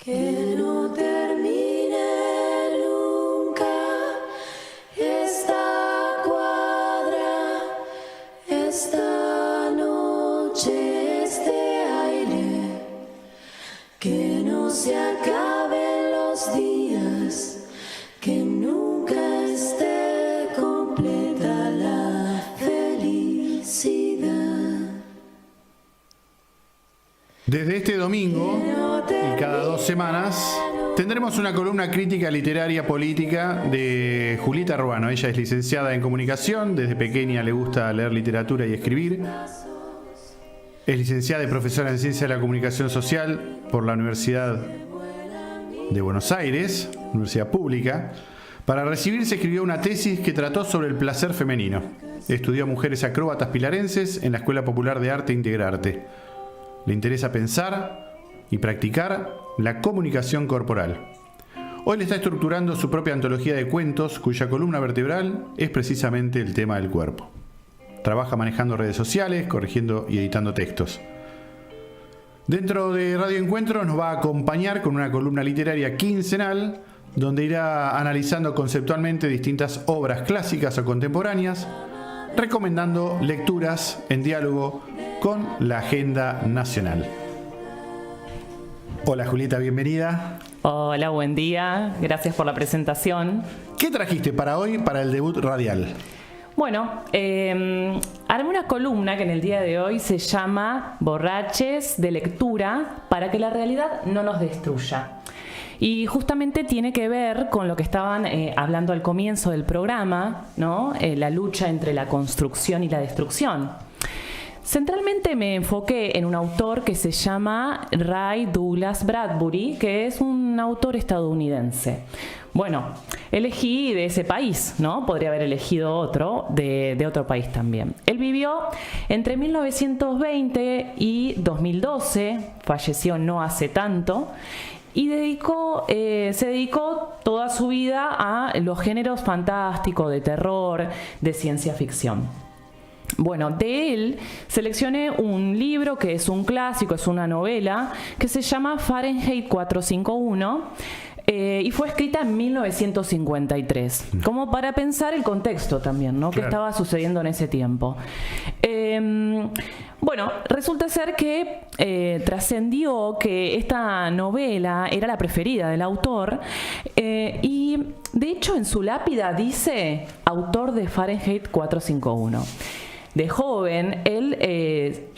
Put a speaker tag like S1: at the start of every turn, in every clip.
S1: Que no termine nunca esta cuadra, esta noche, este aire. Que no se acaben los días, que nunca esté completa la felicidad.
S2: Desde este domingo y cada 2 semanas tendremos una columna crítica literaria política de Julieta Ruano. Ella es licenciada en comunicación, desde pequeña le gusta leer literatura y escribir. Es licenciada y profesora en Ciencia de la Comunicación Social por la Universidad de Buenos Aires, Universidad Pública. Para recibirse escribió una tesis que trató sobre el placer femenino. Estudió a mujeres acróbatas pilarenses en la Escuela Popular de Arte Integrarte. Le interesa pensar y practicar la comunicación corporal. Hoy le está estructurando su propia antología de cuentos, cuya columna vertebral es precisamente el tema del cuerpo. Trabaja manejando redes sociales, corrigiendo y editando textos. Dentro de Radio Encuentro nos va a acompañar con una columna literaria quincenal, donde irá analizando conceptualmente distintas obras clásicas o contemporáneas, recomendando lecturas en diálogo con la agenda nacional. Hola Julieta, bienvenida.
S3: Hola, buen día. Gracias por la presentación.
S2: ¿Qué trajiste para hoy, para el debut radial?
S3: Bueno, armé una columna que en el día de hoy se llama Borraches de lectura para que la realidad no nos destruya. Y justamente tiene que ver con lo que estaban hablando al comienzo del programa, ¿no? La lucha entre la construcción y la destrucción. Centralmente me enfoqué en un autor que se llama Ray Douglas Bradbury, que es un autor estadounidense. Bueno, elegí de ese país, ¿no? Podría haber elegido otro, de otro país también. Él vivió entre 1920 y 2012, falleció no hace tanto, y se dedicó toda su vida a los géneros fantásticos, de terror, de ciencia ficción. Bueno, de él seleccioné un libro que es un clásico, es una novela, que se llama Fahrenheit 451, y fue escrita en 1953, como para pensar el contexto también, ¿no? Claro. ¿Qué estaba sucediendo en ese tiempo? Bueno, resulta ser que trascendió que esta novela era la preferida del autor, y de hecho en su lápida dice autor de Fahrenheit 451. De joven, él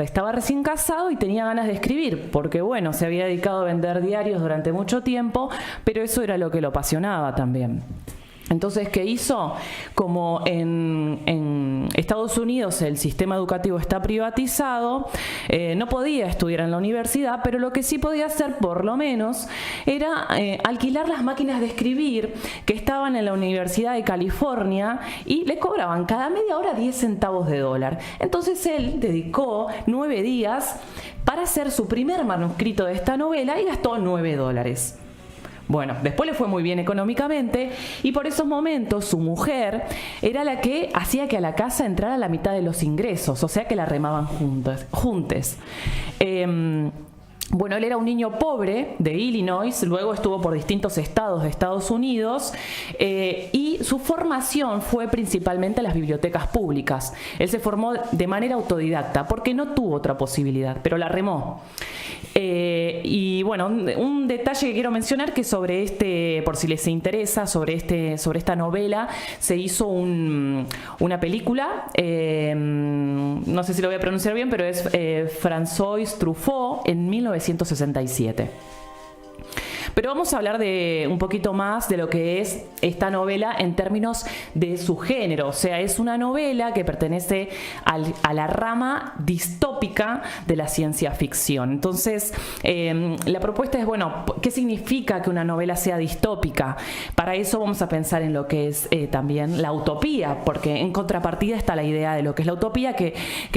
S3: estaba recién casado y tenía ganas de escribir, porque bueno, se había dedicado a vender diarios durante mucho tiempo, pero eso era lo que lo apasionaba también. Entonces, ¿qué hizo? Como en Estados Unidos el sistema educativo está privatizado, no podía estudiar en la universidad, pero lo que sí podía hacer, por lo menos, era alquilar las máquinas de escribir que estaban en la Universidad de California y le cobraban cada media hora 10 centavos de dólar. Entonces él dedicó 9 días para hacer su primer manuscrito de esta novela y gastó $9. Bueno, después le fue muy bien económicamente y por esos momentos su mujer era la que hacía que a la casa entrara la mitad de los ingresos, o sea que la remaban juntes. Bueno, él era un niño pobre de Illinois, luego estuvo por distintos estados de Estados Unidos, y su formación fue principalmente en las bibliotecas públicas. Él se formó de manera autodidacta porque no tuvo otra posibilidad, pero la remó. Y bueno, un detalle que quiero mencionar que sobre por si les interesa, sobre esta novela, se hizo una película, no sé si lo voy a pronunciar bien, pero es François Truffaut en 1967. Pero vamos a hablar de un poquito más de lo que es esta novela en términos de su género. O sea, es una novela que pertenece a la rama distópica de la ciencia ficción. Entonces, la propuesta es, bueno, ¿qué significa que una novela sea distópica? Para eso vamos a pensar en lo que es también la utopía, porque en contrapartida está la idea de lo que es la utopía, que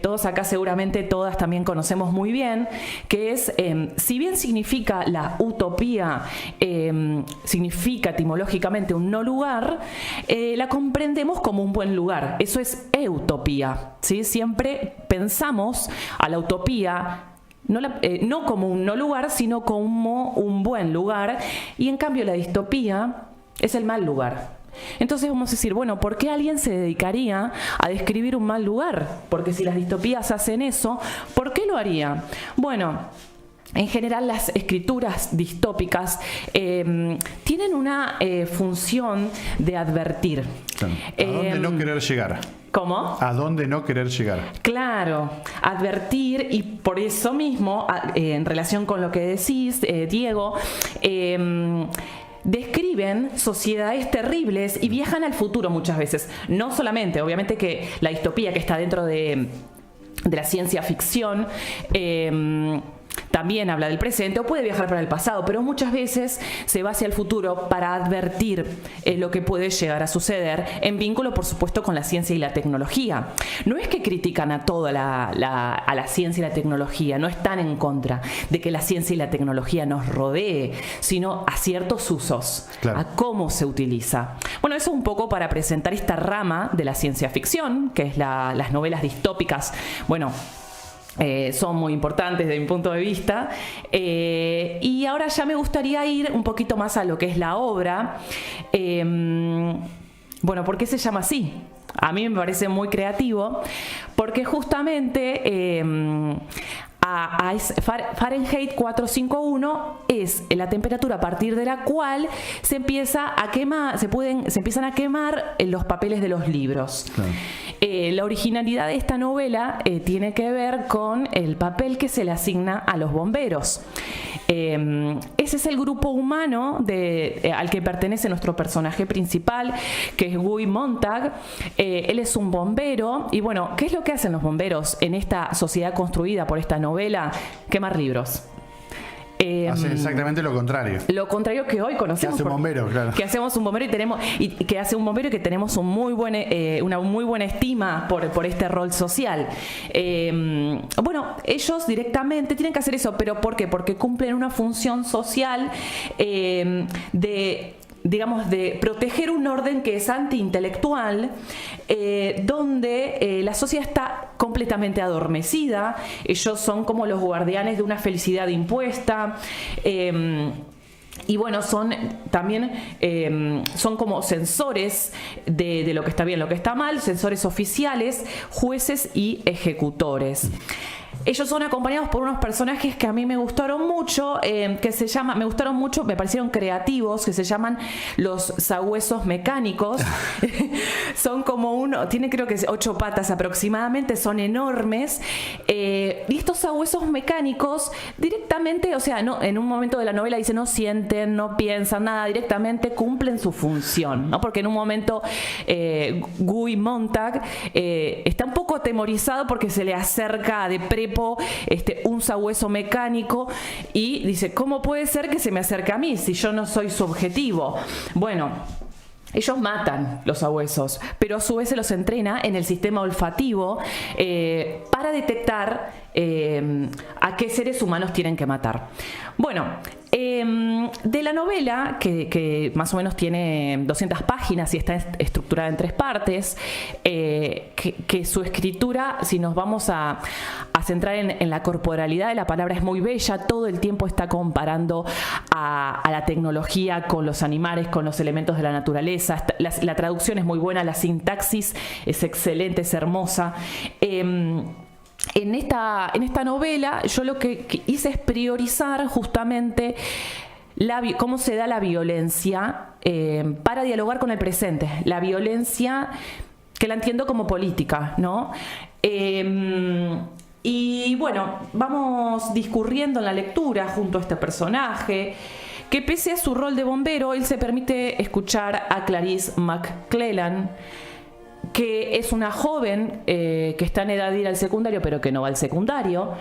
S3: todos acá seguramente todas también conocemos muy bien, que es, si bien significa la utopía, significa etimológicamente un no lugar, la comprendemos como un buen lugar. Eso es eutopía, ¿sí? Siempre pensamos a la utopía no como un no lugar, sino como un buen lugar, y en cambio la distopía es el mal lugar. Entonces vamos a decir, bueno, ¿por qué alguien se dedicaría a describir un mal lugar? Porque si las distopías hacen eso, ¿por qué lo haría? Bueno, en general las escrituras distópicas tienen una función de advertir.
S2: Claro. ¿A dónde no querer llegar?
S3: ¿Cómo?
S2: ¿A dónde no querer llegar?
S3: Claro, advertir, y por eso mismo, en relación con lo que decís, Diego, describen sociedades terribles y viajan al futuro muchas veces. No solamente, obviamente que la distopía que está dentro de la ciencia ficción también habla del presente o puede viajar para el pasado, pero muchas veces se va hacia el futuro para advertir lo que puede llegar a suceder, en vínculo, por supuesto, con la ciencia y la tecnología. No es que critican a toda a la ciencia y la tecnología, no están en contra de que la ciencia y la tecnología nos rodee, sino a ciertos usos, claro, a cómo se utiliza. Bueno, eso un poco para presentar esta rama de la ciencia ficción, que es las novelas distópicas. Bueno, son muy importantes desde mi punto de vista, y ahora ya me gustaría ir un poquito más a lo que es la obra. Bueno, ¿por qué se llama así? A mí me parece muy creativo, porque justamente Fahrenheit 451 es la temperatura a partir de la cual se empieza a quemar, se empiezan a quemar los papeles de los libros. Claro. La originalidad de esta novela tiene que ver con el papel que se le asigna a los bomberos. Ese es el grupo humano al que pertenece nuestro personaje principal, que es Guy Montag. Él es un bombero, y bueno, ¿qué es lo que hacen los bomberos en esta sociedad construida por esta novela? Quemar libros.
S2: Hacen exactamente lo contrario.
S3: Lo contrario que hoy conocemos.
S2: Que hace un bombero, claro.
S3: Que hacemos un bombero y que hace un bombero y que tenemos una muy buena estima por este rol social. Bueno, ellos directamente tienen que hacer eso, pero ¿por qué? Porque cumplen una función social de proteger un orden que es antiintelectual, donde la sociedad está completamente adormecida. Ellos son como los guardianes de una felicidad impuesta. Y bueno, son como censores de lo que está bien, lo que está mal, censores oficiales, jueces y ejecutores. Ellos son acompañados por unos personajes que a mí me gustaron mucho, me parecieron creativos, que se llaman los sabuesos mecánicos. Son como tiene creo que 8 patas aproximadamente, son enormes. Y estos sabuesos mecánicos directamente, o sea, no, en un momento de la novela dice no sienten, no piensan nada, directamente cumplen su función, ¿no? Porque en un momento Guy Montag está un poco atemorizado porque se le acerca de prepo un sabueso mecánico y dice, ¿cómo puede ser que se me acerque a mí si yo no soy su objetivo? Bueno, ellos matan los sabuesos, pero a su vez se los entrena en el sistema olfativo para detectar a qué seres humanos tienen que matar. Bueno, de la novela, que más o menos tiene 200 páginas y está estructurada en 3 partes, que su escritura, si nos vamos a centrar en la corporalidad de la palabra, es muy bella. Todo el tiempo está comparando a la tecnología con los animales, con los elementos de la naturaleza. La traducción es muy buena, la sintaxis es excelente, es hermosa. En esta novela yo lo que hice es priorizar justamente cómo se da la violencia para dialogar con el presente. La violencia que la entiendo como política, ¿no? Y bueno, vamos discurriendo en la lectura junto a este personaje, que pese a su rol de bombero, él se permite escuchar a Clarice McClellan, que es una joven que está en edad de ir al secundario, pero que no va al secundario.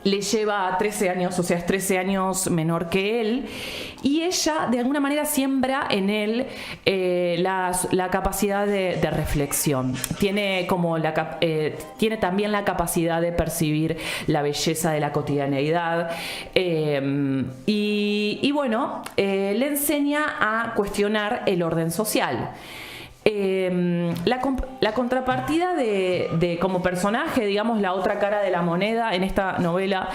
S3: Le lleva 13 años, o sea, es 13 años menor que él, y ella de alguna manera siembra en él la capacidad de reflexión. Tiene también la capacidad de percibir la belleza de la cotidianeidad, y bueno, le enseña a cuestionar el orden social. La contrapartida de como personaje, digamos, la otra cara de la moneda en esta novela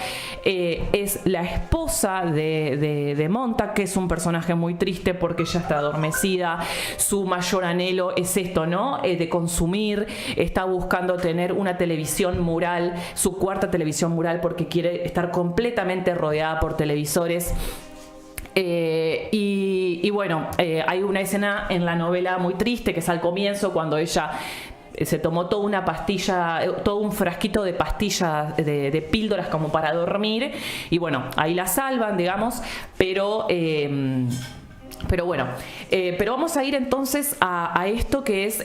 S3: es la esposa de Montag, que es un personaje muy triste porque ella está adormecida. Su mayor anhelo es esto, ¿no? De consumir. Está buscando tener una televisión mural, su cuarta televisión mural, porque quiere estar completamente rodeada por televisores. Y bueno, hay una escena en la novela muy triste que es al comienzo, cuando ella se tomó toda una pastilla, todo un frasquito de pastillas, de píldoras como para dormir, y bueno, ahí la salvan, digamos, pero bueno, pero vamos a ir entonces a esto que es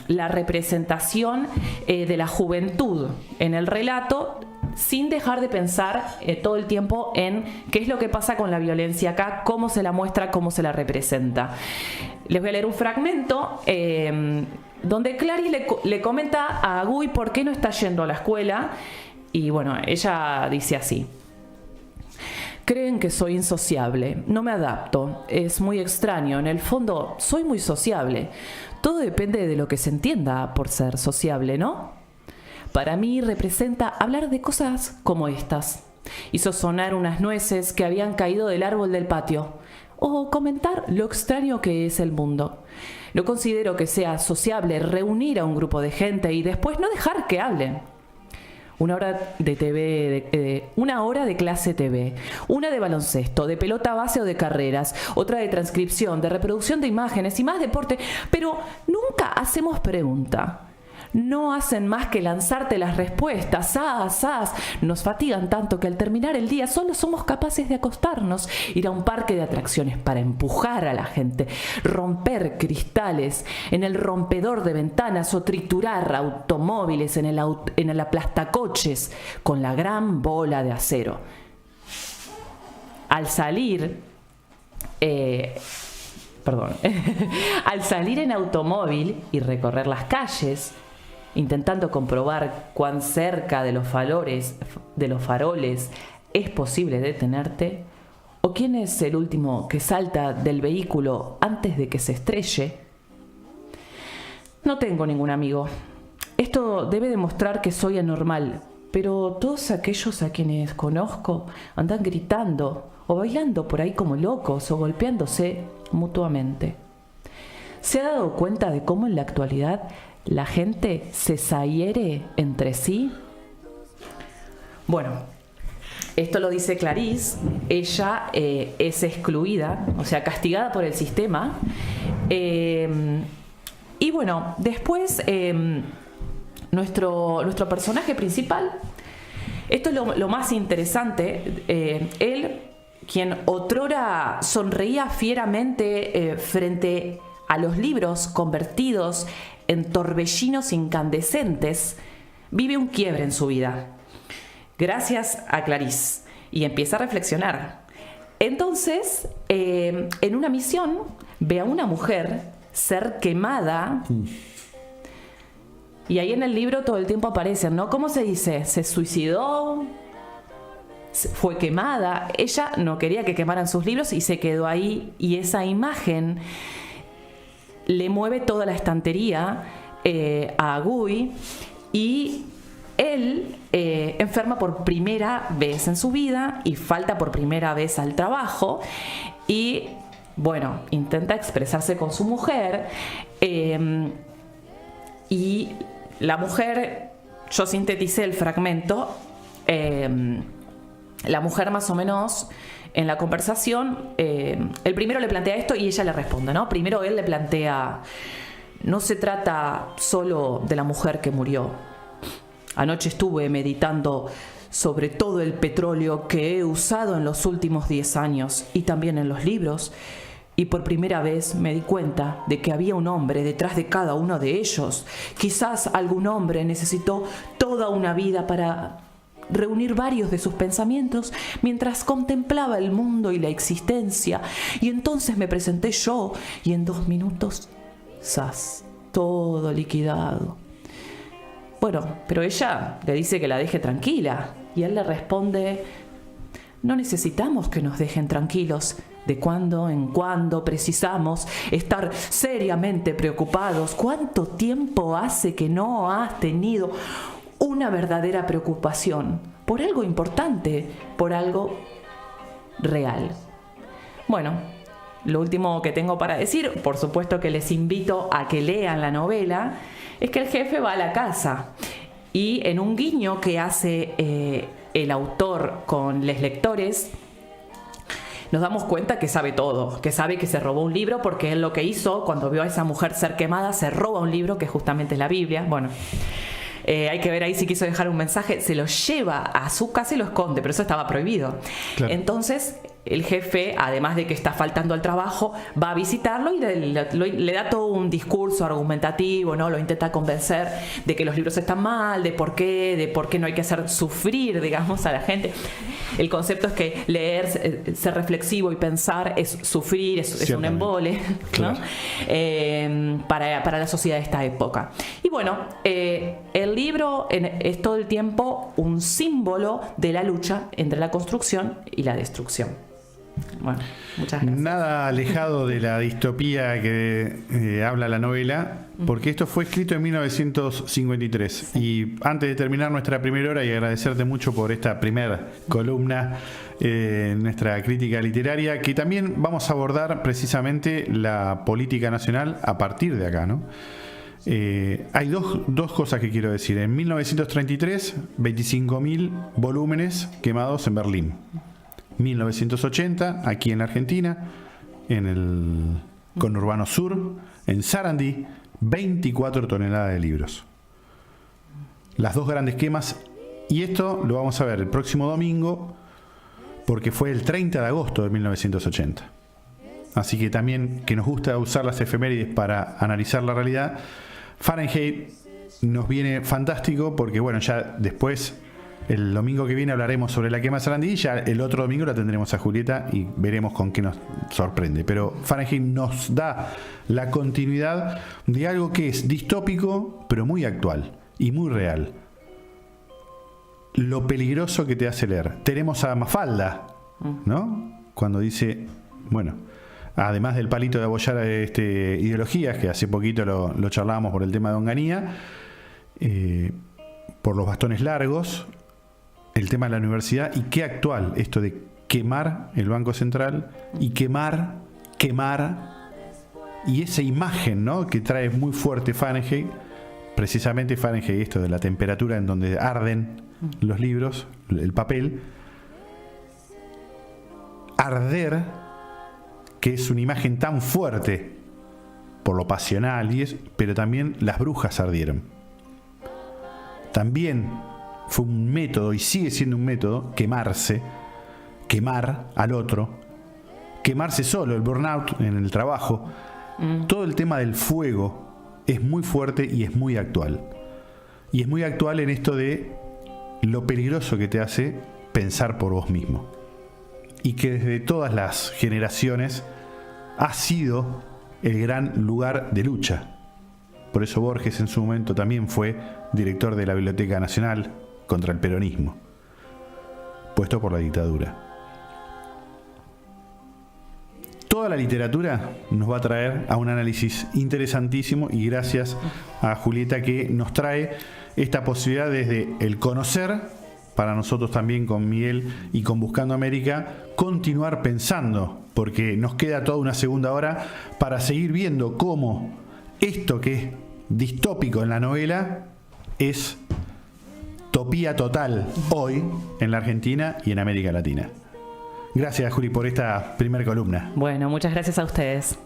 S3: la representación de la juventud en el relato, sin dejar de pensar todo el tiempo en qué es lo que pasa con la violencia acá, cómo se la muestra, cómo se la representa. Les voy a leer un fragmento donde Clarice le comenta a Guy por qué no está yendo a la escuela, y bueno, ella dice así: creen que soy insociable, no me adapto, es muy extraño, en el fondo soy muy sociable. Todo depende de lo que se entienda por ser sociable, ¿no? Para mí representa hablar de cosas como estas. Hizo sonar unas nueces que habían caído del árbol del patio, o comentar lo extraño que es el mundo. No considero que sea sociable reunir a un grupo de gente y después no dejar que hablen. Una hora de TV, una hora de clase TV, una de baloncesto, de pelota base o de carreras, otra de transcripción, de reproducción de imágenes y más deporte, pero nunca hacemos pregunta. No hacen más que lanzarte las respuestas, nos fatigan tanto que al terminar el día solo somos capaces de acostarnos, ir a un parque de atracciones para empujar a la gente, romper cristales en el rompedor de ventanas o triturar automóviles en el aplastacoches con la gran bola de acero. Al salir en automóvil y recorrer las calles, intentando comprobar cuán cerca de los faroles es posible detenerte, o quién es el último que salta del vehículo antes de que se estrelle. No tengo ningún amigo. Esto debe demostrar que soy anormal, pero todos aquellos a quienes conozco andan gritando o bailando por ahí como locos o golpeándose mutuamente. ¿Se ha dado cuenta de cómo en la actualidad la gente se zahiere entre sí? Bueno, esto lo dice Clarice. Ella es excluida, o sea, castigada por el sistema. Y bueno, después nuestro personaje principal, esto es lo más interesante, él, quien otrora sonreía fieramente frente a los libros convertidos en torbellinos incandescentes, vive un quiebre en su vida, gracias a Clarice, y empieza a reflexionar. Entonces, en una misión, ve a una mujer ser quemada, y ahí en el libro todo el tiempo aparecen, ¿no? ¿Cómo se dice? ¿Se suicidó? ¿Fue quemada? Ella no quería que quemaran sus libros y se quedó ahí, y esa imagen le mueve toda la estantería a Guy, y él enferma por primera vez en su vida y falta por primera vez al trabajo, y bueno, intenta expresarse con su mujer, y la mujer, yo sinteticé el fragmento, la mujer más o menos en la conversación, el primero le plantea esto y ella le responde, ¿no? Primero él le plantea: no se trata solo de la mujer que murió. Anoche estuve meditando sobre todo el petróleo que he usado en los últimos 10 años y también en los libros, y por primera vez me di cuenta de que había un hombre detrás de cada uno de ellos. Quizás algún hombre necesitó toda una vida para reunir varios de sus pensamientos mientras contemplaba el mundo y la existencia, y entonces me presenté yo, y en 2 minutos, ¡zas!, todo liquidado. Bueno, pero ella le dice que la deje tranquila, y él le responde: No necesitamos que nos dejen tranquilos. De cuando en cuando precisamos estar seriamente preocupados. ¿Cuánto tiempo hace que no has tenido una verdadera preocupación por algo importante, por algo real? Bueno, lo último que tengo para decir, por supuesto que les invito a que lean la novela, es que el jefe va a la casa y en un guiño que hace el autor con los lectores, nos damos cuenta que sabe todo, que sabe que se robó un libro, porque él lo que hizo cuando vio a esa mujer ser quemada, se roba un libro que justamente es la Biblia. Bueno, hay que ver ahí si quiso dejar un mensaje, se lo lleva a su casa y lo esconde, pero eso estaba prohibido. Claro. Entonces el jefe, además de que está faltando al trabajo, va a visitarlo y le da todo un discurso argumentativo, ¿no? Lo intenta convencer de que los libros están mal, de por qué no hay que hacer sufrir, digamos, a la gente. El concepto es que leer, ser reflexivo y pensar es sufrir, es un embole, ¿no? Claro. Para la sociedad de esta época. Y bueno, el libro es todo el tiempo un símbolo de la lucha entre la construcción y la destrucción. Bueno, muchas gracias.
S2: Nada alejado de la distopía que habla la novela, porque esto fue escrito en 1953. Sí. Y antes de terminar nuestra primera hora y agradecerte mucho por esta primera columna, nuestra crítica literaria, que también vamos a abordar precisamente la política nacional a partir de acá, ¿no? Hay dos cosas que quiero decir. En 1933, 25.000 volúmenes quemados en Berlín. 1980, aquí en la Argentina, en el conurbano sur, en Sarandí, 24 toneladas de libros. Las dos grandes quemas, y esto lo vamos a ver el próximo domingo, porque fue el 30 de agosto de 1980. Así que también, que nos gusta usar las efemérides para analizar la realidad, Fahrenheit nos viene fantástico, porque bueno, ya después, el domingo que viene hablaremos sobre la quema de Sarandí, y ya el otro domingo la tendremos a Julieta y veremos con qué nos sorprende. Pero Fahrenheit nos da la continuidad de algo que es distópico, pero muy actual y muy real. Lo peligroso que te hace leer. Tenemos a Mafalda, ¿no? Cuando dice, bueno, además del palito de apoyar ideologías, que hace poquito lo charlábamos por el tema de Onganía, por los bastones largos, el tema de la universidad, y qué actual esto de quemar el Banco Central y quemar, y esa imagen, ¿no?, que trae muy fuerte Fahrenheit, precisamente Fahrenheit, esto de la temperatura en donde arden los libros, el papel, arder, que es una imagen tan fuerte por lo pasional, pero también las brujas ardieron. También fue un método, y sigue siendo un método, quemar al otro, quemarse solo, el burnout en el trabajo. Todo el tema del fuego es muy fuerte y es muy actual. Y es muy actual en esto de lo peligroso que te hace pensar por vos mismo. Y que desde todas las generaciones ha sido el gran lugar de lucha. Por eso Borges en su momento también fue director de la Biblioteca Nacional contra el peronismo, puesto por la dictadura. Toda la literatura nos va a traer a un análisis interesantísimo, y gracias a Julieta, que nos trae esta posibilidad desde el conocer, para nosotros también con Miguel y con Buscando América, continuar pensando, porque nos queda toda una segunda hora para seguir viendo cómo esto que es distópico en la novela es utopía total hoy en la Argentina y en América Latina. Gracias, Juli, por esta primera columna.
S3: Bueno, muchas gracias a ustedes.